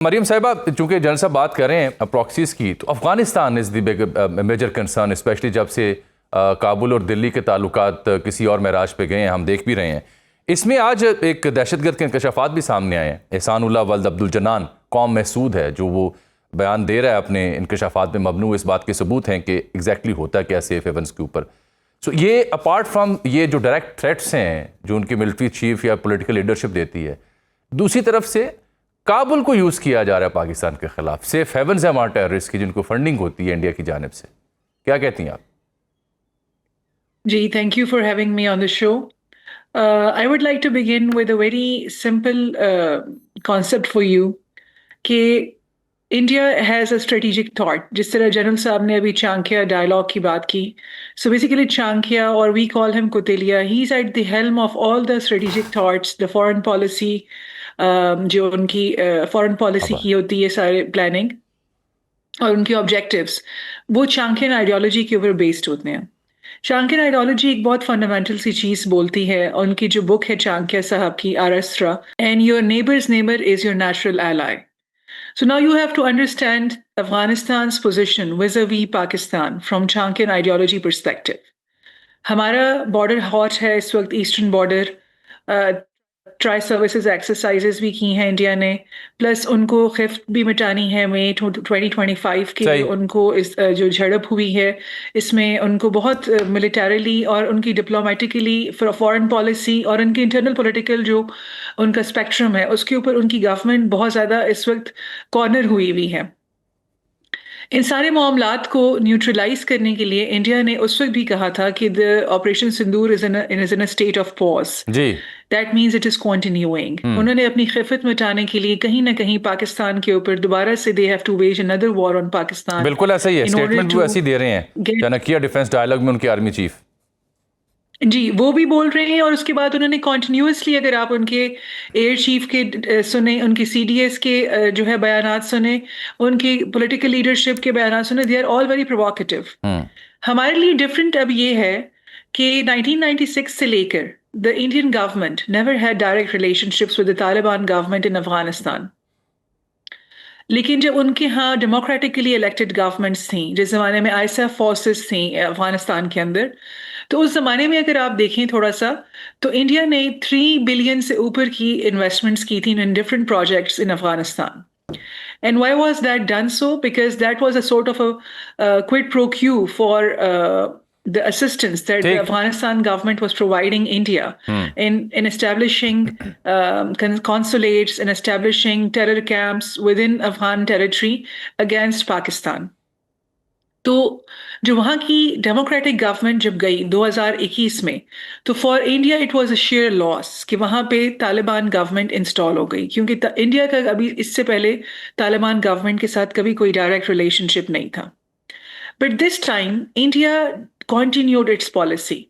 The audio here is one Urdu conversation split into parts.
مریم صاحبہ، چونکہ جنرل صاحب بات کر رہے ہیں پراکسیز کی، تو افغانستان از دی میجر کنسرن، اسپیشلی جب سے کابل اور دلی کے تعلقات کسی اور معراج پہ گئے ہیں، ہم دیکھ بھی رہے ہیں۔ اس میں آج ایک دہشت گرد کے انکشافات بھی سامنے آئے ہیں۔ احسان اللہ ولد عبدالجنان قوم محسود ہے جو وہ بیان دے رہا ہے اپنے انکشافات میں مبنی، اس بات کے ثبوت ہیں کہ ایگزیکٹلی ہوتا کیا سیف ہیونز کے اوپر۔ سو یہ اپارٹ فرام یہ جو ڈائریکٹ تھریٹس ہیں جو ان کی ملٹری چیف یا پولیٹیکل لیڈرشپ دیتی ہے، دوسری طرف سے کابل کو یوز کیا جا رہا ہے پاکستان کے خلاف۔ سیف ہیونز ہیں وہاں ٹیررسٹ کی جن کو فنڈنگ ہوتی ہے انڈیا کی جانب سے، کیا کہتی ہیں آپ؟ جی، thank you for having me on the show. I would like to begin with a very simple concept for you کہ India has a strategic thought. جس طرح جنرل صاحب نے ابھی چانکیا ڈائلاگ کی بات کی، so basically چانکیا اور we call him Kautilya, he's at the helm of all the strategic thoughts, the foreign policy, جو ان کی فورن پالیسی کی ہوتی ہے سارے پلاننگ اور ان کے آبجیکٹیوز، وہ چانکین آئیڈیالوجی کے اوپر بیسڈ ہوتے ہیں۔ چانکین آئیڈیالوجی ایک بہت فنڈامنٹل سی چیز بولتی ہے، اور ان کی جو بک ہے چانکیا صاحب کی آراسٹرا، and your neighbours neighbour is your natural ایلائی۔ So now you have to understand Afghanistan's position vis-a-vis Pakistan from Chankian ideology perspective. ہمارا بارڈر ہاٹ ہے اس وقت، eastern border, try services exercises بھی کی ہیں انڈیا نے، پلس ان کو خفت بھی مٹانی ہے مئی 2025 کے، ان کو اس جو جھڑپ ہوئی ہے اس میں ان کو بہت ملیٹریلی اور ان کی ڈپلومیٹیکلی فارن پالیسی اور ان کی انٹرنل پولیٹیکل جو ان کا اسپیکٹرم ہے اس کے اوپر ان کی گورنمنٹ بہت زیادہ اس وقت کارنر ہوئی ہوئی ہے۔ ان سارے معاملات کو نیوٹرلائز کرنے کے لیے انڈیا نے اس وقت بھی کہا تھا کہ operation Sindoor is in state of pause, that means it is continuing. انہوں نے اپنی خفت مٹانے کے لیے کہیں نہ کہیں پاکستان کے اوپر دوبارہ سے they have to wage another war on Pakistan. بالکل ایسا ہی ہے، اسٹیٹمنٹ بھی ایسی دے رہے ہیں چانکیا ڈیفنس ڈائلاگ میں ان کے آرمی چیف۔ جی، وہ بھی بول رہے ہیں، اور اس کے بعد انہوں نے کنٹینیوسلی، اگر آپ ان کے ایئر چیف کے سنیں، ان کی سی ڈی ایس کے جو ہے بیانات سنیں، ان کی پولیٹیکل لیڈرشپ کے بیانات سنیں، they are all very provocative. ہمارے لیے ڈفرینٹ اب یہ ہے کہ 1996 سے لے کر the Indian government never had direct relationships with the Taliban government in Afghanistan. لیکن جب ان کے ہاں ڈیموکریٹکلی الیکٹڈ گورنمنٹس تھیں، جس زمانے میں ISAF فورسز تھیں افغانستان کے اندر، تو اس زمانے میں اگر آپ دیکھیں تھوڑا سا، تو انڈیا نے 3 بلین سے اوپر کی انویسٹمنٹس کی تھیں in different projects in Afghanistan. And why was that done so? Because that was a sort of a quid pro quo for the assistance that the Afghanistan government was providing India in establishing consulates and establishing terror camps within Afghan territory against Pakistan. تو جو وہاں کی ڈیموکریٹک گورنمنٹ جب گئی 2021 میں، تو for India it was a share لاس کہ وہاں پہ طالبان گورنمنٹ انسٹال ہو گئی، کیونکہ انڈیا کا ابھی اس سے پہلے طالبان گورنمنٹ کے ساتھ کبھی کوئی ڈائریکٹ ریلیشن شپ نہیں تھا۔ But this time India continued its policy.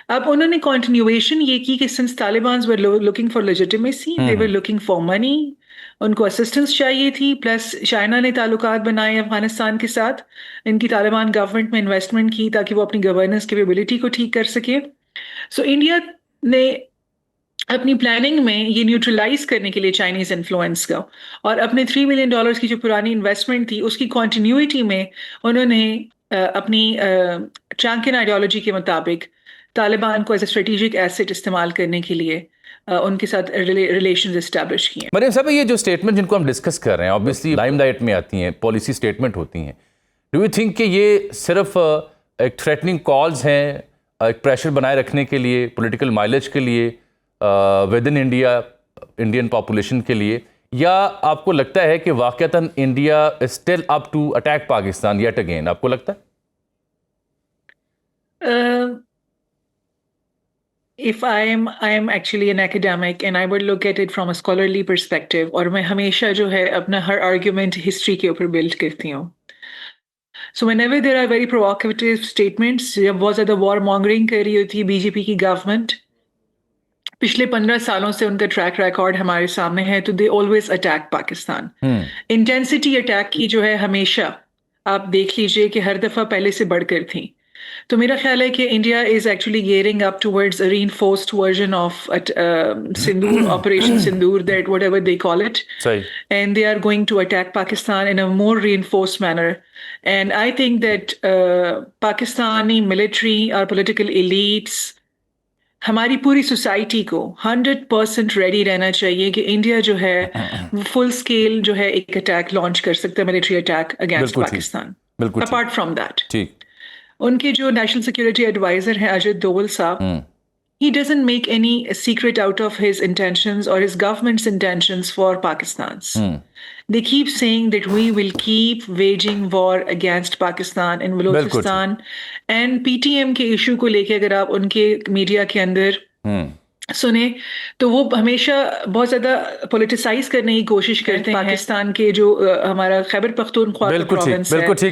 اب انہوں نے کنٹینیویشن یہ کی کہ since طالبانز were looking for legitimacy, they were looking for money, ان کو اسسٹنس چاہیے تھی، پلس چائنا نے تعلقات بنائے افغانستان کے ساتھ، ان کی طالبان گورنمنٹ میں انویسٹمنٹ کی تاکہ وہ اپنی گورننس کیپیبلٹی کو ٹھیک کر سکے۔ سو انڈیا نے اپنی پلاننگ میں یہ نیوٹرلائز کرنے کے لیے چائنیز انفلوئنس کا، اور اپنے $3 بلین کی جو پرانی انویسٹمنٹ تھی اس کی کنٹینیوٹی میں انہوں نے اپنی چانکین آئیڈیالوجی کے مطابق طالبان کو ایز اے اسٹریٹجک ایسٹ استعمال کرنے کے لیے ان کے ساتھ ریلیشنز اسٹیبلش کیے۔ مریم صاحب، یہ جو اسٹیٹمنٹ جن کو ہم ڈسکس کر رہے ہیں obviously لائم لائٹ میں آتی ہیں، پالیسی اسٹیٹمنٹ ہوتی ہیں، ڈو یو تھنک کہ یہ صرف ایک تھریٹننگ کالز ہیں، ایک پریشر بنائے رکھنے کے لیے، پولیٹیکل مائلیج کے لیے with in India, Indian population کے لیے، یا آپ کو لگتا ہے کہ واقعتاً India is still up to attack Pakistan yet again? آپ کو لگتا ہے؟ If I am actually an academic and I would look at it from a scholarly perspective، اور میں ہمیشہ جو ہے اپنا ہر argument history کے اوپر build کرتی ہوں۔ So whenever there are very provocative statements، جب بہت زیادہ وار مانگرنگ کر رہی ہوتی ہے بی جے پی کی گورنمنٹ، پچھلے 15 سالوں سے ان کا ٹریک ریکارڈ ہمارے سامنے ہے، تو they always attack Pakistan. Intensity attack کی جو ہے ہمیشہ آپ دیکھ لیجئے کہ ہر دفعہ پہلے سے بڑھ کر تھی۔ تو میرا خیال ہے کہ India is actually gearing up towards reinforced version of Sindoor operation Sindoor that whatever they call it صحیح. and they are going to attack Pakistan in a more reinforced manner. And I think that Pakistani military or political elites ہماری پوری سوسائٹی کو 100% ریڈی رہنا چاہیے کہ انڈیا جو ہے فل اسکیل جو ہے ایک اٹیک لانچ کر سکتا ہے، ملٹری اٹیک اگینسٹ پاکستان. بالکل اپارٹ فرام دیٹ ٹھیک. ان کے جو نیشنل سیکورٹی ایڈوائزر ہیں اجت دوول صاحب، he doesn't make any secret out of his intentions or his government's intentions for Pakistan's. They keep saying that we will keep waging war against Pakistan in Balochistan. And PTM کے ایشو کو لے کے اگر آپ ان کے میڈیا کے اندر سنیں تو وہ ہمیشہ بہت زیادہ پولیٹیسائز کرنے کی کوشش کرتے ہیں پاکستان کے جو ہمارا خیبر پختونخوا کا پروونس ہے.